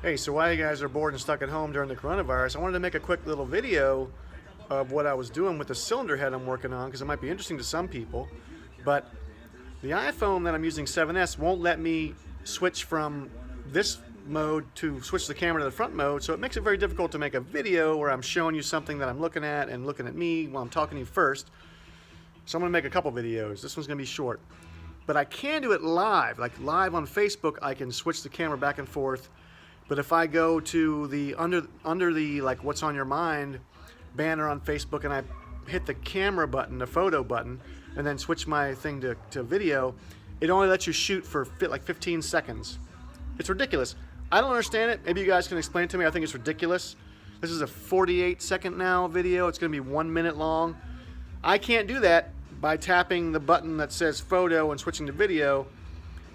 Hey, so while you guys are bored and stuck at home during the coronavirus, I wanted to make a quick little video of what I was doing with the cylinder head I'm working on because it might be interesting to some people. But the iPhone that I'm using 7S won't let me switch from this mode to switch the camera to the front mode, so it makes it very difficult to make a video where I'm showing you something that I'm looking at and looking at me while I'm talking to you first. So I'm going to make a couple videos. This one's going to be short. But I can do it live, like live on Facebook. I can switch the camera back and forth. But if I go to the under the like what's on your mind banner on Facebook and I hit the camera button, the photo button, and then switch my thing to video, it only lets you shoot for like 15 seconds. It's ridiculous. I don't understand it. Maybe you guys can explain it to me. I think it's ridiculous. This is a 48-second now video. It's going to be 1 minute long. I can't do that by tapping the button that says photo and switching to video.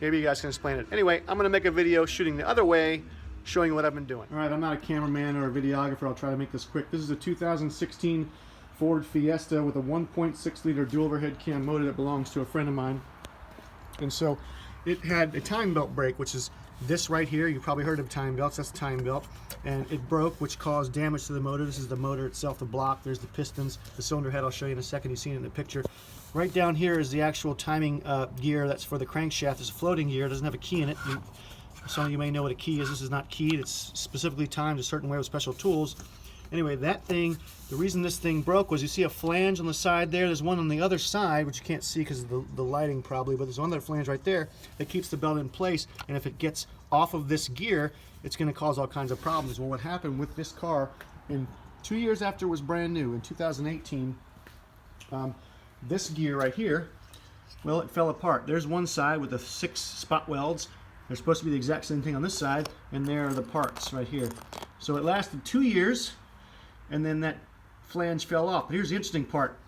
Maybe you guys can explain it. Anyway, I'm going to make a video shooting the other way, showing you what I've been doing. All right, I'm not a cameraman or a videographer. I'll try to make this quick. This is a 2016 Ford Fiesta with a 1.6 liter dual overhead cam motor that belongs to a friend of mine. And so it had a time belt break, which is this right here. You probably heard of time belts. That's the time belt. And it broke, which caused damage to the motor. This is the motor itself, the block. There's the pistons, the cylinder head. I'll show you in a second. You've seen it in the picture. Right down here is the actual timing gear. That's for the crankshaft. There's a floating gear. It doesn't have a key in it. Some of you may know what a key is. This is not keyed. It's specifically timed a certain way with special tools. Anyway, that thing, the reason this thing broke was you see a flange on the side there. There's one on the other side, which you can't see because of the lighting probably, but there's one other flange right there that keeps the belt in place. And if it gets off of this gear, it's going to cause all kinds of problems. Well, what happened with this car, in 2 years after it was brand new, in 2018, this gear right here, well, it fell apart. There's one side with the 6 spot welds. They're supposed to be the exact same thing on this side, and there are the parts right here. So it lasted 2 years, and then that flange fell off. But here's the interesting part.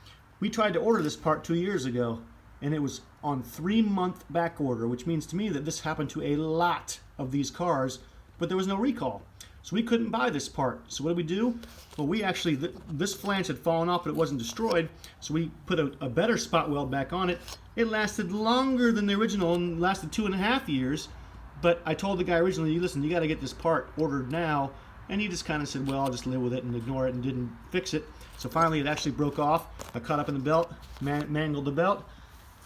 We tried to order this part 2 years ago, and it was on 3-month back order, which means to me that this happened to a lot of these cars, but there was no recall. So we couldn't buy this part. So what did we do? Well, we actually, this flange had fallen off, but it wasn't destroyed, so we put a better spot weld back on it. It lasted longer than the original and lasted 2.5 years. But I told the guy originally, listen, you got to get this part ordered now. And he just kind of said, well, I'll just live with it and ignore it and didn't fix it. So finally it actually broke off. I cut up in the belt, mangled the belt,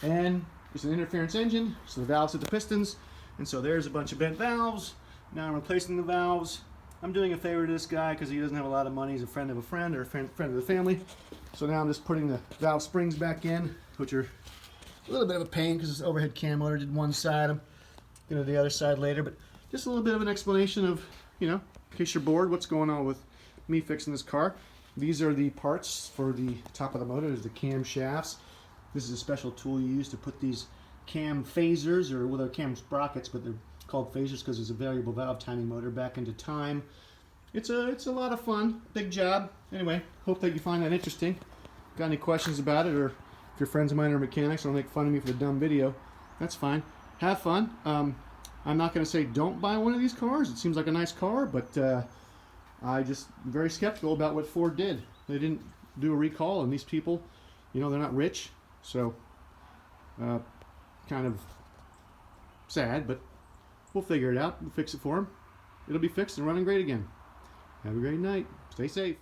and it's an interference engine, so the valves hit the pistons. And so there's a bunch of bent valves. Now I'm replacing the valves. I'm doing a favor to this guy because he doesn't have a lot of money. He's a friend of a friend or a friend of the family. So now I'm just putting the valve springs back in, which are a little bit of a pain because this overhead cam motor did one side. I'm going to do the other side later, but just a little bit of an explanation of, you know, in case you're bored, what's going on with me fixing this car. These are the parts for the top of the motor. There's the cam shafts. This is a special tool you use to put these cam phasers, or well, they're cam sprockets, but they're called phasers because it's a variable valve timing motor back into time. It's a lot of fun. Big job. Anyway, hope that you find that interesting. Got any questions about it, or if your friends of mine are mechanics, don't make fun of me for the dumb video, that's fine. Have fun. I'm not going to say don't buy one of these cars. It seems like a nice car, but I just very skeptical about what Ford did. They didn't do a recall, and these people, you know, they're not rich, so kind of sad, but we'll figure it out. We'll fix it for them. It'll be fixed and running great again. Have a great night. Stay safe.